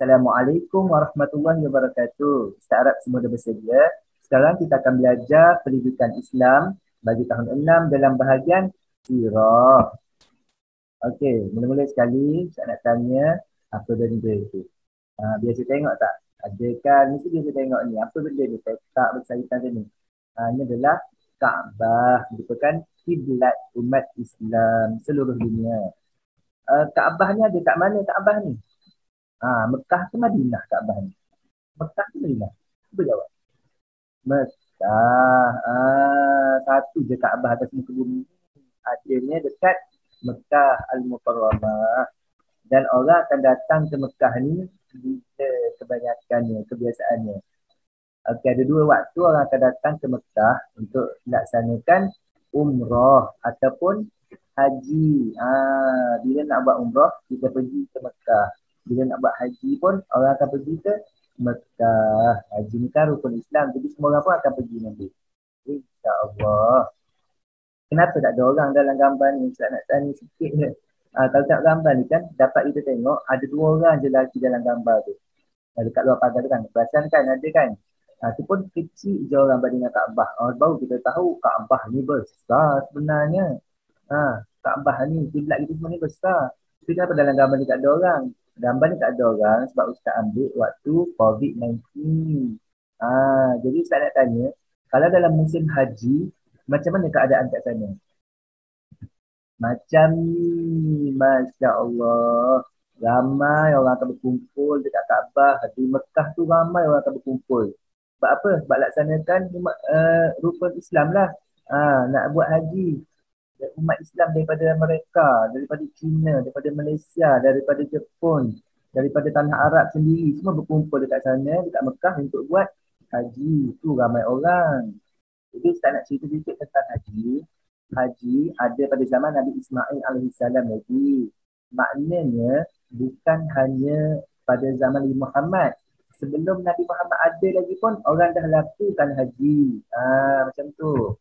Assalamualaikum warahmatullahi wabarakatuh. Ustaz harap semua dah bersedia. Sekarang kita akan belajar pendidikan Islam bagi tahun 6 dalam bahagian Sirah. Okey, mula-mula sekali saya nak tanya apa benda itu? Biasa tengok tak? Ada kan? Mesti biasa tengok ni. Apa benda ni? Petak bersaitan ni. Ini adalah Kaabah. Merupakan kiblat umat Islam seluruh dunia. Kaabah ni ada kat mana Kaabah ni? Mekah ke Madinah Kaabah ni? Mekah ke Madinah? Cuba jawab. Mekah. Satu je Kaabah atas muka bumi. Adanya dekat Mekah Al-Mukarramah. Dan orang akan datang ke Mekah ni bila kebanyakannya, kebiasaannya. Okey, ada dua waktu orang akan datang ke Mekah untuk laksanakan umrah ataupun haji. Bila nak buat umrah, kita pergi ke Mekah. Bila nak buat haji pun, orang akan pergi ke Mekah. Haji ni kan rukun Islam, jadi semua orang pun akan pergi nanti. InsyaAllah. Kenapa tak ada orang dalam gambar ni? Saya nak tanya sikit je. Kalau tak gambar ni kan, dapat kita tengok ada dua orang je lelaki dalam gambar tu. Dekat luar pagar tu kan. Perasan kan ada kan? Itu pun kecil je orang banding dengan Kaabah. Baru kita tahu Kaabah ni besar sebenarnya. Kaabah ni, kiblat kita semua ni besar. Tapi kenapa dalam gambar ni tak ada orang? Gambar ni tak ada orang sebab Ustaz ambil waktu COVID-19. Jadi Ustaz nak tanya, kalau dalam musim haji, macam mana keadaan kat sana? Macam ni, Masya Allah. Ramai orang akan berkumpul dekat Kaabah. Di Mekah tu ramai orang akan berkumpul. Sebab apa? Sebab laksanakan rukun Islam lah. Nak buat haji. Umat Islam daripada mereka, daripada China, daripada Malaysia, daripada Jepun, daripada tanah Arab sendiri. Semua berkumpul dekat sana, dekat Mekah untuk buat haji. Itu ramai orang. Jadi saya nak cerita sedikit tentang haji. Haji ada pada zaman Nabi Ismail AS lagi. Maknanya bukan hanya pada zaman Nabi Muhammad. Sebelum Nabi Muhammad ada lagi pun orang dah lakukan haji. Macam tu.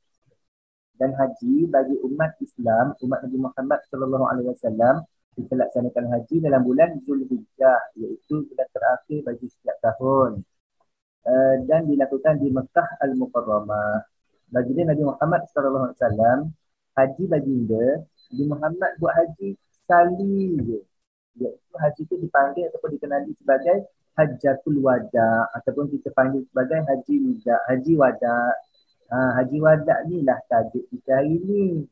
Dan haji bagi umat Islam, umat Nabi Muhammad SAW, kita laksanakan haji dalam bulan Zulhijjah, iaitu bulan terakhir bagi setiap tahun. Dan dilakukan di Mekah Al-Mukarramah. Baginda Nabi Muhammad SAW, haji baginda, Nabi Muhammad buat haji sekali je. Iaitu haji itu dipanggil ataupun dikenali sebagai Hajjatul Wada' ataupun kita panggil sebagai Haji Wada'. Haji Wada'. Haji Wada' ni lah tajuk kita hari ni.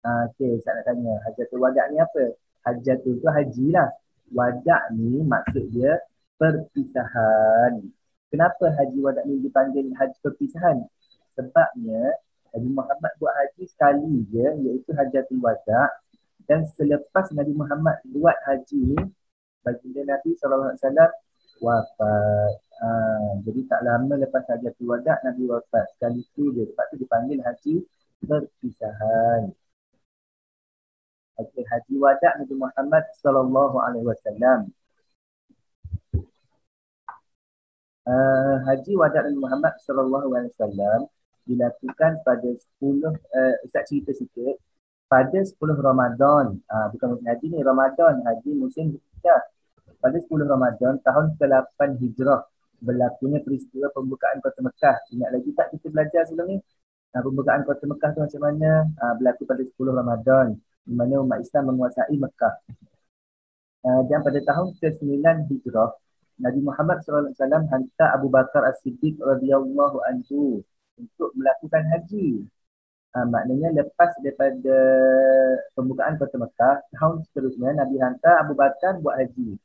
Okey, saya nak tanya, Hajjatul Wada' ni apa? Hajjatul tu haji lah. Wada' ni maksud dia perpisahan. Kenapa Haji Wada' ni dipanggil haji perpisahan? Sebabnya Nabi Muhammad buat haji sekali je, iaitu Hajjatul Wada'. Dan selepas Nabi Muhammad buat haji ni, baginda Nabi SAW wafat. Jadi tak lama lepas Hajjatul Wada' Nabi wafat. Sekali tu je. Sebab tu dipanggil haji perpisahan. Okay, Haji Wada' Nabi Muhammad SAW. Haji Wada' Nabi Muhammad SAW dilakukan pada 10, Ustaz cerita sikit, pada 10 Ramadan. Bukan musim haji ni, Ramadan, haji musim Hijrah. Pada 10 Ramadan tahun ke-8 Hijrah berlakunya peristiwa pembukaan Kota Mekah. Ingat lagi tak kita belajar sebelum ni? Pembukaan Kota Mekah tu macam mana? Berlaku pada 10 Ramadan, di mana umat Islam menguasai Mekah. Dan pada tahun ke-9 Hijrah, Nabi Muhammad SAW hantar Abu Bakar As-Siddiq radhiyallahu anhu untuk melakukan haji. Maknanya lepas daripada pembukaan Kota Mekah, tahun seterusnya Nabi hantar Abu Bakar buat haji.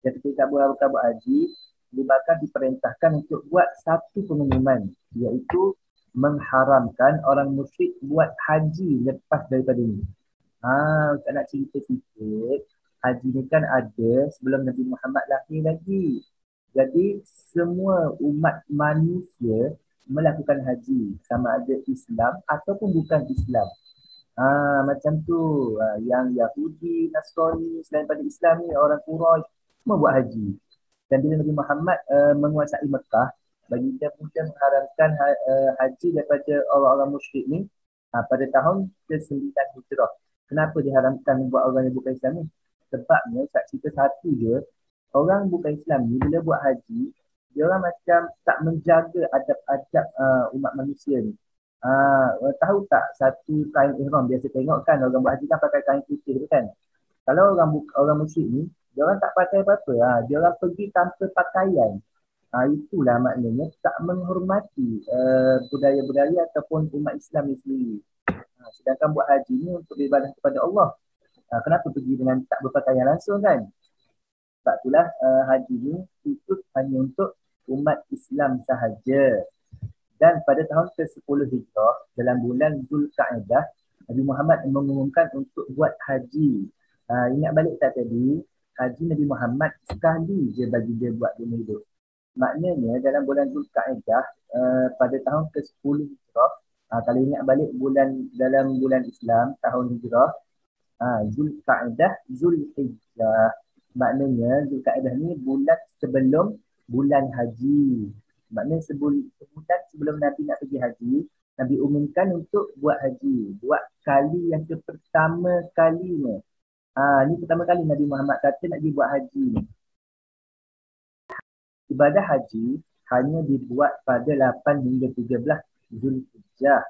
Dan ketika Abu Bakar buat haji, Abu Bakar diperintahkan untuk buat satu pengumuman, iaitu mengharamkan orang musyrik buat haji lepas daripada ini. Saya nak cerita sikit. Haji ni kan ada sebelum Nabi Muhammad lahir lagi. Jadi semua umat manusia melakukan haji, sama ada Islam ataupun bukan Islam. Macam tu. Yang Yahudi, Nasrani, selain pada Islam ni, orang Quraisy semua buat haji. Dan bila Nabi Muhammad menguasai Mekah, baginda kemudian mengharamkan haji daripada orang-orang musyrik ni pada tahun ke-9 Hijrah. Kenapa diharamkan buat orang yang bukan Islam ni? Sebabnya, saya cerita satu je, orang bukan Islam ni bila buat haji, dia orang macam tak menjaga adab-adab umat manusia ni. Tahu tak satu kain ihram biasa tengok kan orang buat haji kan pakai kain putih tu kan. Kalau orang musyrik ni, dia orang tak pakai apa-apa. Dia orang pergi tanpa pakaian. Itulah maknanya tak menghormati budaya-budaya ataupun umat Islam ni sendiri. Sedangkan buat haji ni untuk beribadah kepada Allah. Kenapa pergi dengan tak berpakaian langsung kan? Sebab itulah haji ni khusus hanya untuk umat Islam sahaja. Dan pada tahun ke-10 Hijrah, dalam bulan Zulkaidah, Nabi Muhammad mengumumkan untuk buat haji. Ingat balik tak tadi, haji Nabi Muhammad sekali je bagi dia buat dunia hidup. Maknanya dalam bulan Zulkaidah, pada tahun ke-10 Hijrah, kalau ingat balik dalam bulan Islam, tahun Hijrah, Zulkaidah, Zulhijjah. Maknanya Zulkaidah ni bulan sebelum bulan haji. Maknanya sebulan sebelum Nabi nak pergi haji, Nabi umumkan untuk buat haji. Buat kali yang pertama kalinya. Ni pertama kali Nabi Muhammad kata nak pergi buat haji ni. Ibadah haji hanya dibuat pada 8 hingga 13 Zulhijjah.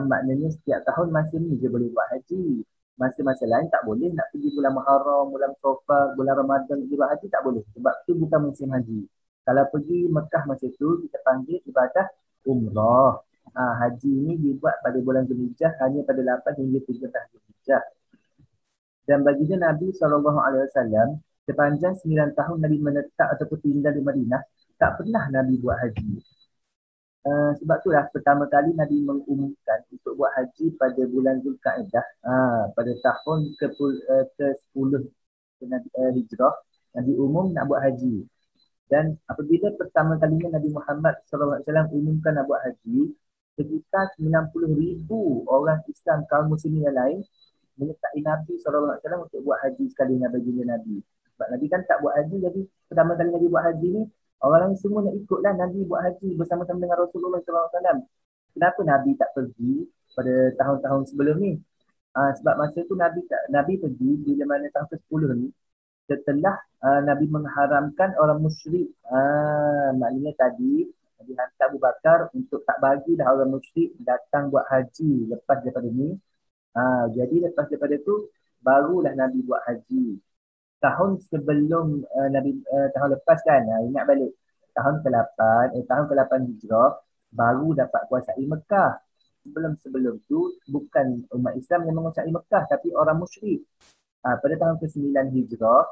Maknanya setiap tahun masa ni je boleh buat haji. Masa-masa lain tak boleh nak pergi bulan Muharram, bulan Safar, bulan Ramadan pergi buat haji tak boleh. Sebab tu bukan musim haji. Kalau pergi Mekah masa tu kita panggil ibadah umrah. Haji ni dibuat pada bulan Zulhijjah hanya pada 8 hingga 13 Zulhijjah. Dan baginda Nabi SAW sepanjang 9 tahun Nabi menetap ataupun tinggal di Madinah, tak pernah Nabi buat haji. Sebab itulah pertama kali Nabi mengumumkan untuk buat haji pada bulan Zulkaidah, pada tahun ke-10 Hijrah, Nabi umum nak buat haji. Dan apabila pertama kalinya Nabi Muhammad SAW umumkan nak buat haji, sekitar 90,000 orang Islam kaum muslimin yang lain menyertai Nabi SAW untuk buat haji sekali dengan baginda Nabi. Sebab Nabi kan tak buat haji, jadi pertama kali Nabi buat haji ni, orang lain semua nak ikutlah Nabi buat haji bersama-sama dengan Rasulullah SAW. Kenapa Nabi tak pergi pada tahun-tahun sebelum ni? Sebab masa tu Nabi pergi bila mana tahun ke-10 ni, setelah Nabi mengharamkan orang musyrik. Maknanya tadi Nabi hantar Abu Bakar untuk tak bagilah orang musyrik datang buat haji lepas daripada ni. Jadi lepas daripada tu barulah Nabi buat haji. Tahun sebelum tahun lepas kan, ingat balik tahun ke-8 Hijrah baru dapat kuasai Mekah. Sebelum tu bukan umat Islam yang menguasai Mekah tapi orang musyrik. Pada tahun ke-9 Hijrah,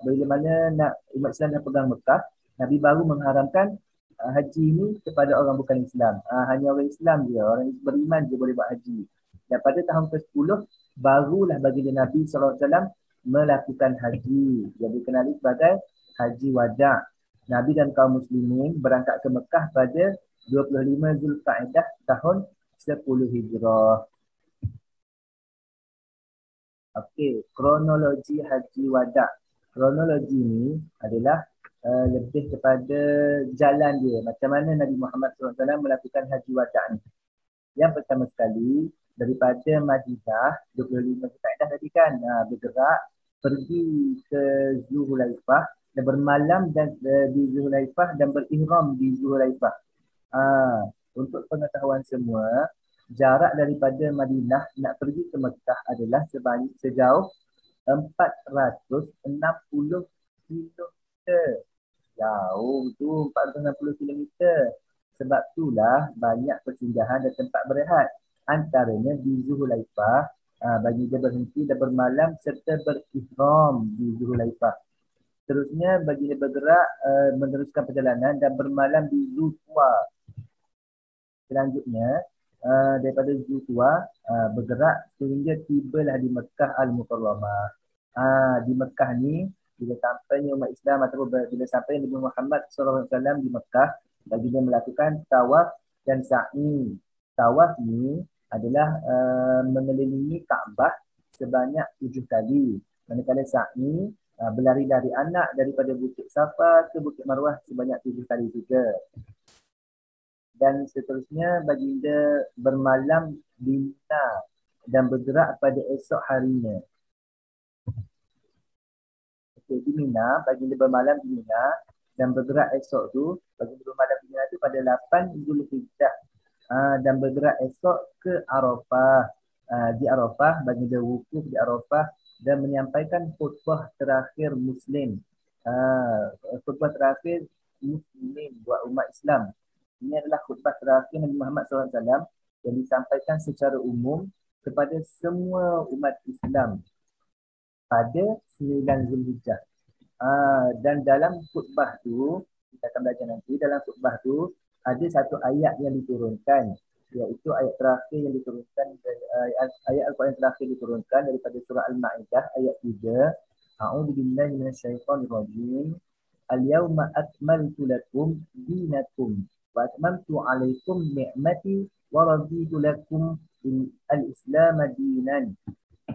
bila mana umat Islam dah pegang Mekah, Nabi baru mengharamkan haji ni kepada orang bukan Islam. Hanya orang Islam je, orang beriman je boleh buat haji. Dan pada tahun ke-10 barulah baginda Nabi SAW melakukan haji. Jadi kenali sebagai haji wada'. Nabi dan kaum muslimin berangkat ke Mekah pada 25 Zulkaidah tahun 10 Hijrah. Okey, kronologi haji wada'. Kronologi ni adalah lebih kepada jalan dia. Macam mana Nabi Muhammad SAW melakukan haji wada' ni. Yang pertama sekali, daripada Madinah, 25 Zulkaidah tadi kan, bergerak pergi ke Zulhulaifah dan bermalam di Zulhulaifah dan berihram di Zulhulaifah. Untuk pengetahuan semua, jarak daripada Madinah nak pergi ke Mekah adalah sejauh 460 kilometer. Jauh tu 460 kilometer. Sebab itulah banyak persinggahan dan tempat berehat. Antaranya di Zulhulaifah, bagi dia berhenti dan bermalam serta berihram di Zulhulaifah. Terusnya bagi dia bergerak meneruskan perjalanan dan bermalam di Zulhuwa. Selanjutnya daripada Zulhuwa bergerak sehingga tibalah di Mekah Al-Mukarramah. Di Mekah ni bila sampainya umat Islam ataupun bila sampai Nabi Muhammad SAW di Mekah, bagi dia melakukan tawaf dan sa'i. Tawaf ni adalah mengelilingi Kaabah sebanyak 7 kali. Manakala sa'i berlari dari anak daripada Bukit Safa ke Bukit Marwah sebanyak 7 kali juga. Dan seterusnya baginda bermalam di Mina dan bergerak pada esok harinya. Okay, di Mina, baginda bermalam di Mina dan bergerak esok tu, baginda bermalam di Mina tu pada 8 Zulhijjah. Dan bergerak esok ke Arafah. Di Arafah, baginda wukuf di Arafah dan menyampaikan khutbah terakhir Muslim. Khutbah terakhir Muslim buat umat Islam. Ini adalah khutbah terakhir Nabi Muhammad SAW yang disampaikan secara umum kepada semua umat Islam pada 9 Zulhijjah. Dan dalam khutbah tu, kita akan belajar nanti, dalam khutbah tu ada satu ayat yang diturunkan, iaitu ayat terakhir yang diturunkan, ayat Al-Quran terakhir diturunkan daripada surah Al-Ma'idah ayat 3. A'udzubillahi minasyaitonirrajim. Al-yawma akmaltu lakum dinakum wa atmamtu 'alaikum ni'mati wa raditu lakum al-Islam dinan.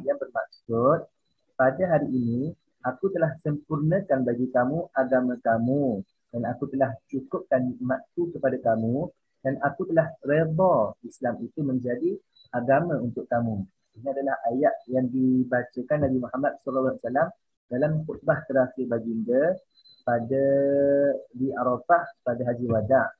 Yang bermaksud, pada hari ini aku telah sempurnakan bagi kamu agama kamu dan aku telah cukupkan nikmatku kepada kamu dan aku telah redha Islam itu menjadi agama untuk kamu. Ini adalah ayat yang dibacakan Nabi Muhammad SAW dalam khutbah terakhir baginda pada di Arafah pada Haji Wada'.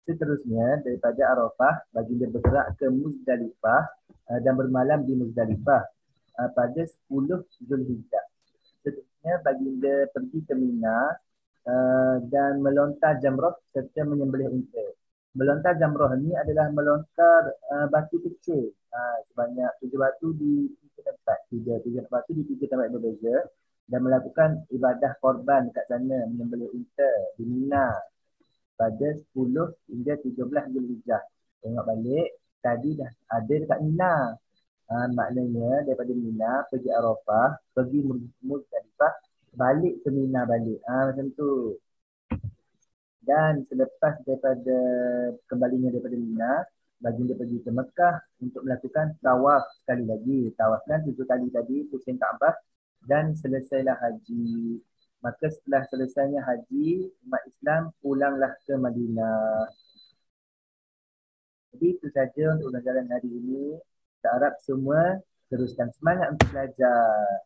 Seterusnya daripada Arafah, baginda bergerak ke Muzdalifah dan bermalam di Muzdalifah pada 10 Zulhijjah. Seterusnya baginda pergi ke Mina dan melontar jamrah serta menyembelih unta. Melontar jamrah ini adalah melontar batu kecil sebanyak 7 batu di 3 tempat. 3 batu di 3 tempat berbeza dan melakukan ibadah korban dekat sana, menyembelih unta di Mina pada 10 hingga 13 Zulhijjah. Tengok balik, tadi dah ada dekat Mina. Maknanya daripada Mina pergi Arafah, pergi Muzdalifah, balik ke Mina balik. Macam tu. Dan selepas daripada kembalinya daripada Mina, baginda pergi ke Mekah untuk melakukan tawaf sekali lagi. Tawaf kan 7 kali tadi, pusing Kaabah dan selesailah haji. Maka setelah selesainya haji, umat Islam pulanglah ke Madinah. Jadi itu saja untuk pelajaran hari ini. Kita harap semua teruskan semangat untuk belajar.